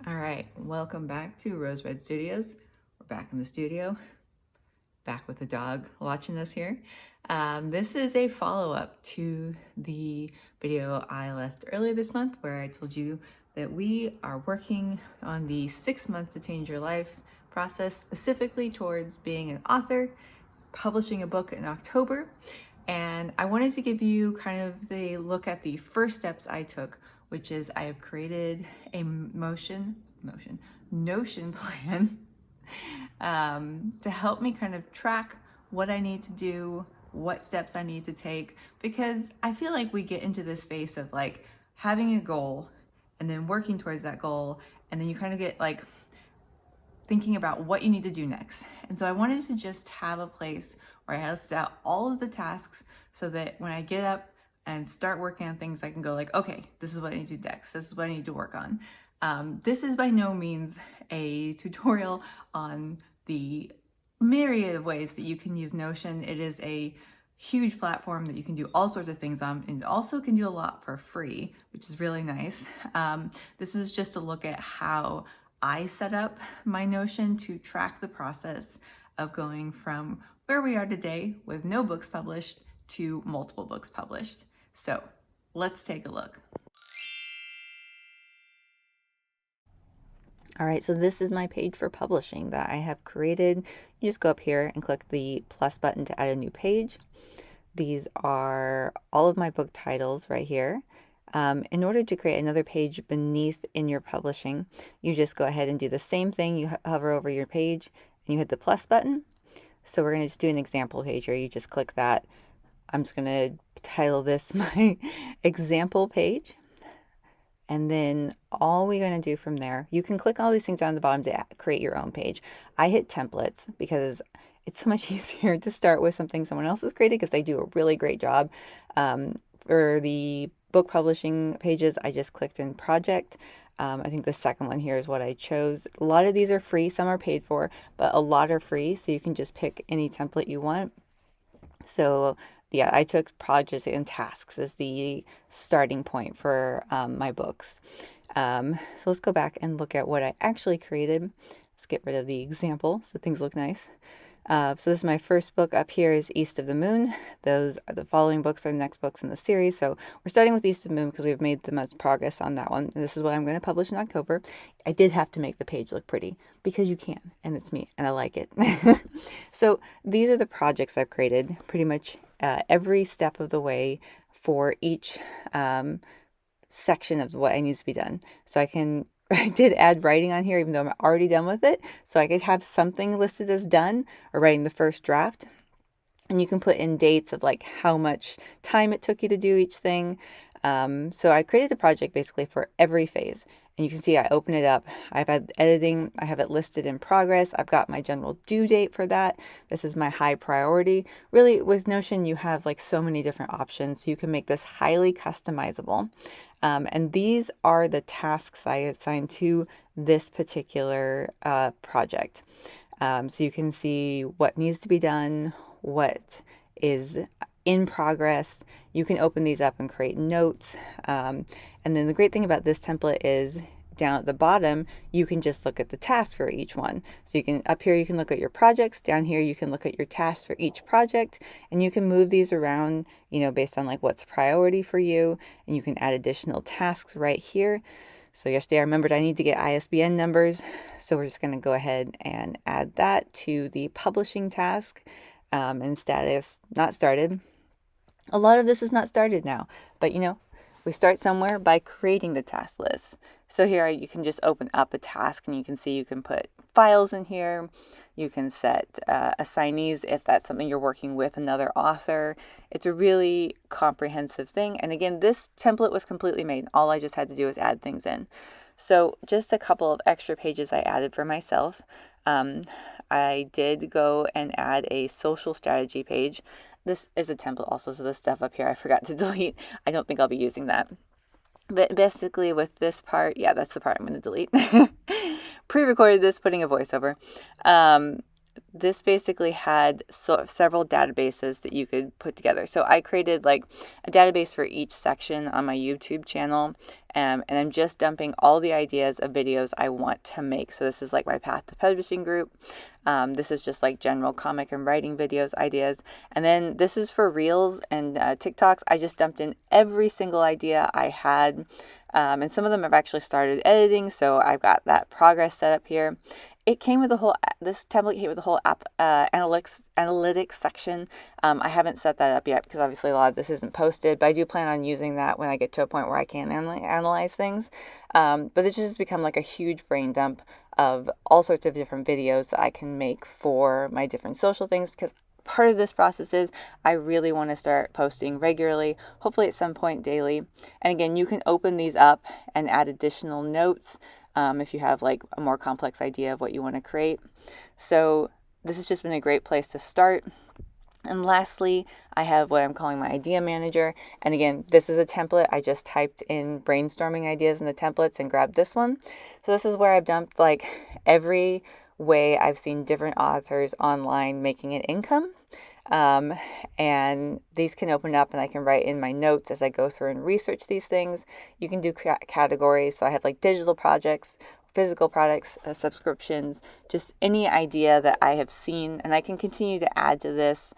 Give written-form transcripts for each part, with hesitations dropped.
All right, welcome back to Rose Red Studios. We're back in the studio, back with the dog watching us here. This is a follow-up to the video I left earlier this month where I told you that we are working on the 6 months to change your life process, specifically towards being an author, publishing a book in October. And I wanted to give you kind of the look at the first steps I took, which is I have created a Notion plan to help me kind of track what I need to do, what steps I need to take, because I feel like we get into this space of like having a goal and then working towards that goal, and then you kind of get like thinking about what you need to do next. And so I wanted to just have a place where I list out all of the tasks so that when I get up and start working on things, I can go like, okay, this is what I need to do next. This is what I need to work on. This is by no means a tutorial on the myriad of ways that you can use Notion. It is a huge platform that you can do all sorts of things on, and also can do a lot for free, which is really nice. This is just a look at how I set up my Notion to track the process of going from where we are today with no books published to multiple books published. So let's take a look. All right, so this is my page for publishing that I have created. You just go up here and click the plus button to add a new page. These are all of my book titles right here. In order to create another page beneath in your publishing, you just go ahead and do the same thing. You hover over your page and you hit the plus button. So we're going to just do an example page here. You just click that. I'm just going to title this my example page. And then all we're going to do from there, you can click all these things down the bottom to create your own page. I hit templates because it's so much easier to start with something someone else has created because they do a really great job. For the book publishing pages, I just clicked in project. I think the second one here is what I chose. A lot of these are free, some are paid for, but a lot are free, so you can just pick any template you want. So yeah, I took projects and tasks as the starting point for my books. So let's go back and look at what I actually created. Let's get rid of the example so things look nice. So this is my first book. Up here is East of the Moon. Those are the following books are the next books in the series. So we're starting with East of the Moon because we've made the most progress on that one. This is what I'm going to publish in October. I did have to make the page look pretty because you can, and it's me, and I like it. So these are the projects I've created pretty much every step of the way for each section of what needs to be done. So I did add writing on here, even though I'm already done with it. So I could have something listed as done or writing the first draft. And you can put in dates of like how much time it took you to do each thing. So I created a project basically for every phase. And you can see I open it up. I've had editing. I have it listed in progress. I've got my general due date for that. This is my high priority. Really, with Notion, you have like so many different options. You can make this highly customizable. And these are the tasks I assigned to this particular project. So you can see what needs to be done, what is in progress. You can open these up and create notes. And then the great thing about this template is down at the bottom, you can just look at the tasks for each one. So you can, up here, you can look at your projects. Down here, you can look at your tasks for each project, and you can move these around, based on like what's priority for you. And you can add additional tasks right here. So yesterday I remembered I need to get ISBN numbers. So we're just going to go ahead and add that to the publishing task. And status not started. A lot of this is not started now, but we start somewhere by creating the task list. So here you can just open up a task and you can see you can put files in here. You can set assignees if that's something you're working with another author. It's a really comprehensive thing. And again, this template was completely made. All I just had to do is add things in. So just a couple of extra pages I added for myself. I did go and add a social strategy page. This is a template also, so this stuff up here I forgot to delete. I don't think I'll be using that. But basically with this part, yeah, that's the part I'm going to delete. Pre-recorded this, putting a voiceover. this basically had several databases that you could put together. So I created like a database for each section on my YouTube channel. And I'm just dumping all the ideas of videos I want to make. So this is like my Path to Publishing group. This is just like general comic and writing videos ideas. And then this is for Reels and TikToks. I just dumped in every single idea I had. And some of them I've actually started editing. So I've got that progress set up here. It came with a whole, this template came with a whole app analytics section. I haven't set that up yet because obviously a lot of this isn't posted, but I do plan on using that when I get to a point where I can analyze things. But this has just become like a huge brain dump of all sorts of different videos that I can make for my different social things, because part of this process is I really want to start posting regularly, hopefully at some point daily. And again, you can open these up and add additional notes if you have like a more complex idea of what you want to create. So this has just been a great place to start. And lastly, I have what I'm calling my idea manager. And again, this is a template. I just typed in brainstorming ideas in the templates and grabbed this one. So this is where I've dumped like every way I've seen different authors online making an income. Um, and these can open up and I can write in my notes as I go through and research these things. You can do categories. So I have like digital projects, physical products, subscriptions, just any idea that I have seen. And I can continue to add to this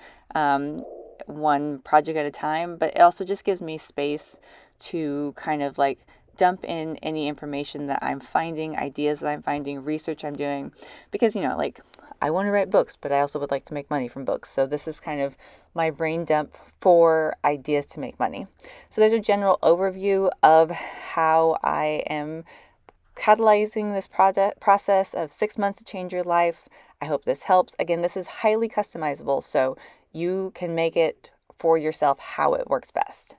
one project at a time, but it also just gives me space to kind of like dump in any information that I'm finding, ideas that I'm finding, research I'm doing, because, you know, like I want to write books, but I also would like to make money from books. So this is kind of my brain dump for ideas to make money. So there's a general overview of how I am catalyzing this process of 6 months to change your life. I hope this helps. Again, this is highly customizable, so you can make it for yourself how it works best.